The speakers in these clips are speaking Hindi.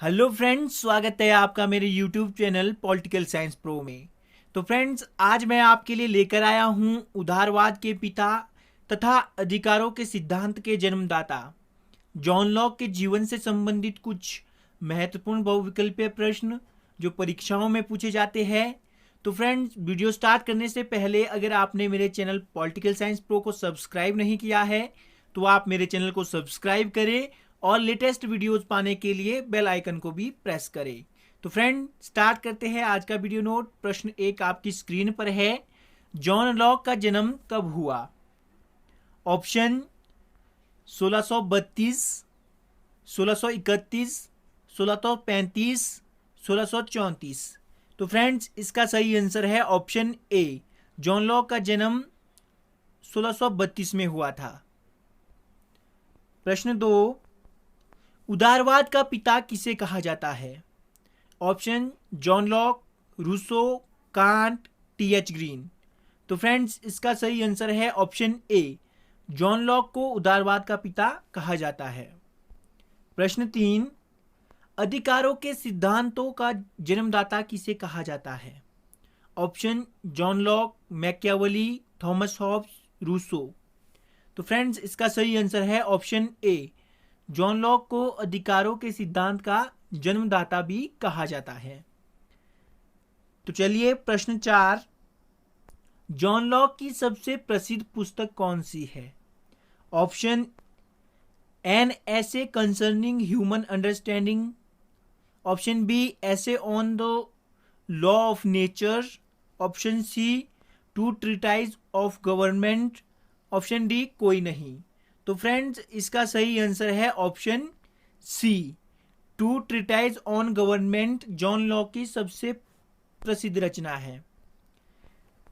हेलो फ्रेंड्स, स्वागत है आपका मेरे YouTube channel political science pro में। तो फ्रेंड्स, आज मैं आपके लिए लेकर आया हूं उदारवाद के पिता तथा अधिकारों के सिद्धांत के जन्मदाता जॉन लॉक के जीवन से संबंधित कुछ महत्वपूर्ण बहुविकल्पीय प्रश्न जो परीक्षाओं में पूछे जाते हैं। तो फ्रेंड्स, वीडियो स्टार्ट करने से पहले अगर आपने मेरे चैनल पॉलिटिकल साइंस प्रो को सब्सक्राइब नहीं किया है तो आप मेरे चैनल को सब्सक्राइब करें और लेटेस्ट वीडियोज पाने के लिए बेल आइकन को भी प्रेस करें। तो फ्रेंड, स्टार्ट करते हैं आज का वीडियो नोट। प्रश्न 1 आपकी स्क्रीन पर है। जॉन लॉक का जन्म कब हुआ? ऑप्शन 1632, 1631, 1635, 1634। तो फ्रेंड्स, इसका सही आंसर है ऑप्शन ए। जॉन लॉक का जन्म 1632 में हुआ था। प्रश्न 2, उदारवाद का पिता किसे कहा जाता है? Option John Locke, Rousseau, Kant, T H. Green. तो फ्रेंड्स, इसका सही आंसर है ऑप्शन ए। जॉन लॉक को उदारवाद का पिता कहा जाता है। प्रश्न 3, अधिकारों के सिद्धांतों का जन्मदाता किसे कहा जाता है? Option John Locke, Machiavelli, Thomas Hobbes, Rousseau. तो फ्रेंड्स, इसका सही आंसर है ऑप्शन ए। जॉन लॉक को अधिकारों के सिद्धांत का जन्मदाता भी कहा जाता है। तो चलिए प्रश्न 4, जॉन लॉक की सबसे प्रसिद्ध पुस्तक कौन सी है? Option an essay concerning human understanding, option b essay on the law of nature, option c two treatise of government, option d कोई नहीं। तो फ्रेंड्स, इसका सही आंसर है option c, two treatise on government John Locke की सबसे प्रसिद्ध रचना है।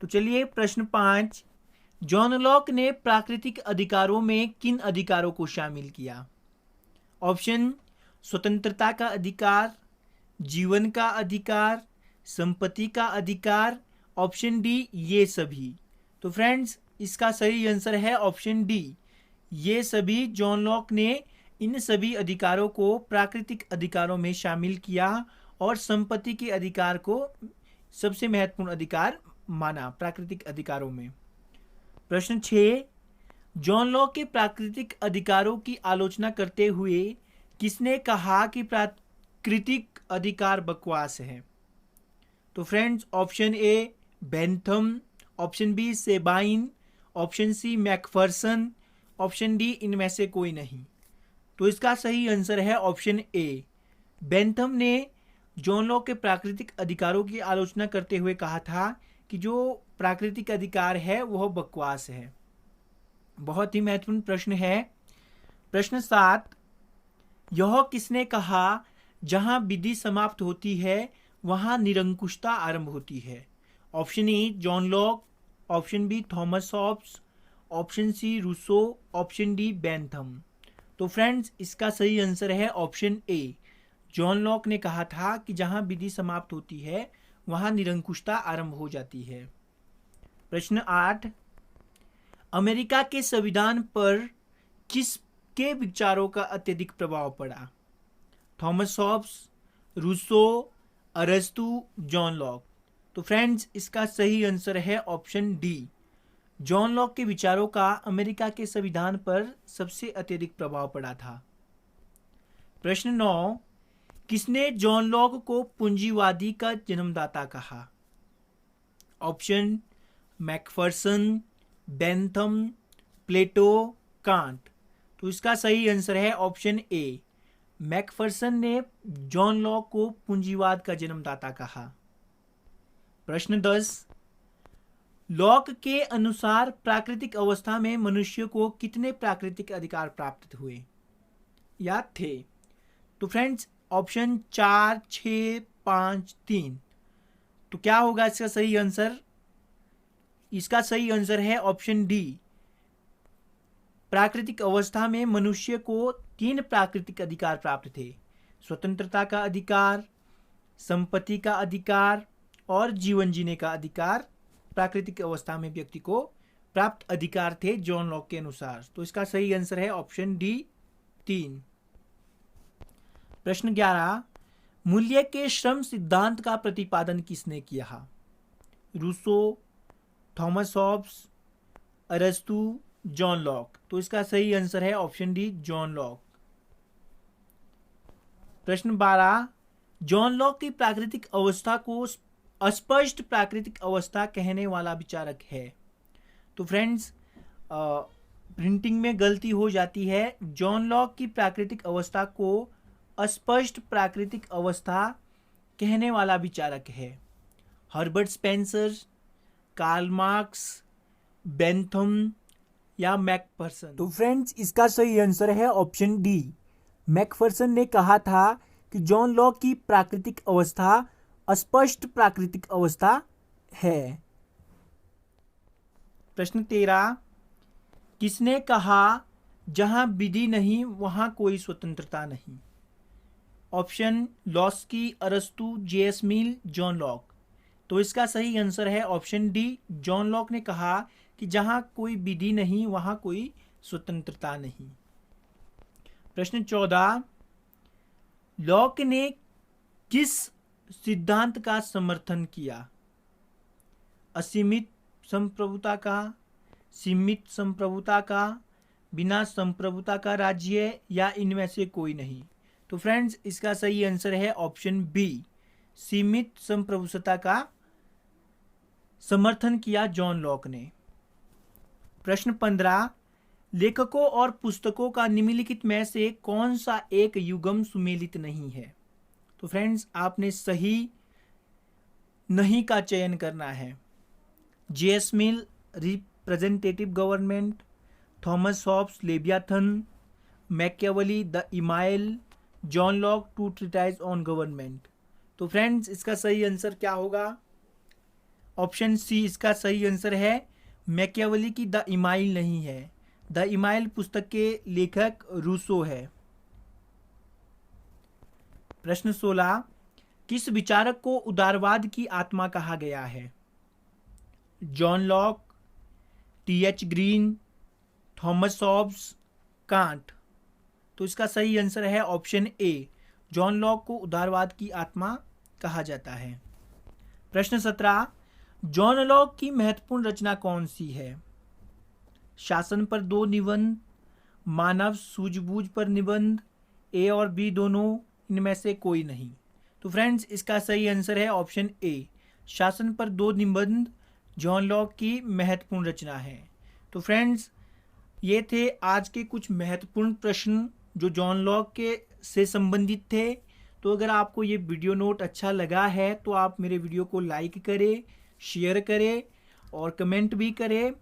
तो चलिए प्रश्न 5, जॉन लॉक ने प्राकृतिक अधिकारों में किन अधिकारों को शामिल किया? ऑप्शन स्वतंत्रता का अधिकार, जीवन का अधिकार, संपत्ति का अधिकार, ऑप्शन डी ये सभी। तो फ्रेंड्स, इसका सही आंसर है ऑप्शन डी, ये सभी। जॉन लॉक ने इन सभी अधिकारों को प्राकृतिक अधिकारों में शामिल किया और संपत्ति के अधिकार को सबसे महत्वपूर्ण अधिकार माना प्राकृतिक अधिकारों में। प्रश्न 6, जॉन लॉक के प्राकृतिक अधिकारों की आलोचना करते हुए किसने कहा कि प्राकृतिक अधिकार बकवास है? तो friends, option a Bentham, option b Sabine, option c Macpherson, option d इनमें से कोई नहीं। तो इसका सही आंसर है ऑप्शन ए। बेंथम ने जॉन लॉक के प्राकृतिक अधिकारों की आलोचना करते हुए कहा था कि जो प्राकृतिक अधिकार है वह बकवास है। बहुत ही महत्वपूर्ण प्रश्न है। प्रश्न 7, यह किसने कहा जहां विधि समाप्त होती है वहां निरंकुशता आरंभ होती है? Option a John Locke, option b Thomas Hobbes, option c Rousseau, option d Bentham. तो फ्रेंड्स, इसका सही आंसर है ऑप्शन ए। जॉन लॉक ने कहा था कि जहां विधि समाप्त होती है वहां निरंकुशता आरंभ हो जाती है। प्रश्न 8, अमेरिका के संविधान पर किसके विचारों का अत्यधिक प्रभाव पड़ा? थॉमस हॉब्स, रूसो, अरस्तु, जॉन लॉक। तो फ्रेंड्स, इसका सही आंसर है ऑप्शन डी। जॉन लॉक के विचारों का अमेरिका के संविधान पर सबसे अत्यधिक प्रभाव पड़ा था। प्रश्न 9, किसने जॉन लॉक को पूंजीवादी का जन्मदाता कहा? Option Macpherson, Bentham, Plato, Kant. तो इसका सही आंसर है ऑप्शन ए। मैकफर्सन ने जॉन लॉक को पूंजीवाद का जन्मदाता कहा। प्रश्न 10, लॉक के अनुसार प्राकृतिक अवस्था में मनुष्य को कितने प्राकृतिक अधिकार प्राप्त हुए या थे? तो फ्रेंड्स, ऑप्शन 4, 6, 5, 3। तो क्या होगा इसका सही आंसर? इसका सही आंसर है ऑप्शन डी। प्राकृतिक अवस्था में मनुष्य को 3 प्राकृतिक अधिकार प्राप्त थे: स्वतंत्रता का अधिकार, संपत्ति का अधिकार और जीवन जीने का अधिकार। प्राकृतिक अवस्था में व्यक्ति को प्राप्त अधिकार थे जॉन लॉक के अनुसार। तो इसका सही आंसर है ऑप्शन डी 3। प्रश्न 11, मूल्य के श्रम सिद्धांत का प्रतिपादन किसने किया? रूसो, थॉमस हॉब्स, अरस्तु, जॉन लॉक। तो इसका सही आंसर है ऑप्शन डी, जॉन लॉक। प्रश्न 12, जॉन लॉक की प्राकृतिक अवस्था को अस्पष्ट प्राकृतिक अवस्था कहने वाला विचारक है। तो फ्रेंड्स, प्रिंटिंग में गलती हो जाती है। जॉन लॉक की प्राकृतिक अवस्था को अस्पष्ट प्राकृतिक अवस्था कहने वाला विचारक है Herbert Spencer, Karl Marx, Bentham या मैकफर्सन। तो फ्रेंड्स, इसका सही आंसर है ऑप्शन डी। मैकफर्सन ने कहा था कि जॉन लॉक की प्राकृतिक अवस्था अस्पष्ट प्राकृतिक अवस्था है। प्रश्न 13, किसने कहा जहां विधि नहीं वहां कोई स्वतंत्रता नहीं? ऑप्शन लॉस्की, अरस्तु, जेएस मिल, जॉन लॉक। तो इसका सही आंसर है ऑप्शन डी, जॉन लॉक ने कहा कि जहां कोई विधि नहीं वहां कोई स्वतंत्रता नहीं। प्रश्न 14, लॉक ने किस सिद्धांत का समर्थन किया? असीमित संप्रभुता का, सीमित संप्रभुता का, बिना संप्रभुता का राज्य या इनमें से कोई नहीं? तो फ्रेंड्स, इसका सही आंसर है ऑप्शन बी, सीमित संप्रभुता का समर्थन किया जॉन लॉक ने। प्रश्न 15, लेखकों और पुस्तकों का निम्नलिखित में से कौन सा एक युग्म सुमेलित नहीं है? तो फ्रेंड्स, आपने सही नहीं का चयन करना है। JS Mill, representative government, Thomas Hobbes, Leviathan, Machiavelli, the Emile, John Locke, two treatise on government. तो फ्रेंड्स, इसका सही आंसर क्या होगा? ऑप्शन सी इसका सही आंसर है। मैकियावेली की द इमाइल नहीं है। द इमाइल पुस्तक के लेखक रूसो है। प्रश्न 16, किस विचारक को उदारवाद की आत्मा कहा गया है? John Locke, TH Green, Thomas Hobbes, Kant. तो इसका सही आंसर है ऑप्शन ए, जॉन लॉक को उदारवाद की आत्मा कहा जाता है। प्रश्न 17, जॉन लॉक की महत्वपूर्ण रचना कौन सी है? शासन पर 2 निबंध, मानव सूझबूझ पर निबंध, ए और बी दोनों, इनमें से कोई नहीं? तो फ्रेंड्स, इसका सही आंसर है ऑप्शन ए, शासन पर 2 निबंध जॉन लॉक की महत्वपूर्ण रचना है। तो फ्रेंड्स, ये थे आज के कुछ महत्वपूर्ण प्रश्न जो जॉन लॉक के से संबंधित थे। तो अगर आपको ये वीडियो नोट अच्छा लगा है तो आप मेरे वीडियो को लाइक करें, शेयर करें और कमेंट भी करें,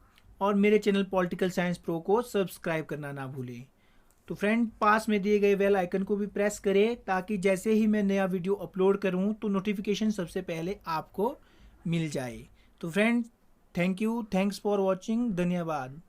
और मेरे चैनल पॉलिटिकल साइंस प्रो को सब्सक्राइब करना ना भूलें। तो फ्रेंड, पास में दिए गए बेल आइकन को भी प्रेस करें ताकि जैसे ही मैं नया वीडियो अपलोड करूं तो नोटिफिकेशन सबसे पहले आपको मिल जाए। तो friend, thank you, thanks for watching, धन्यवाद।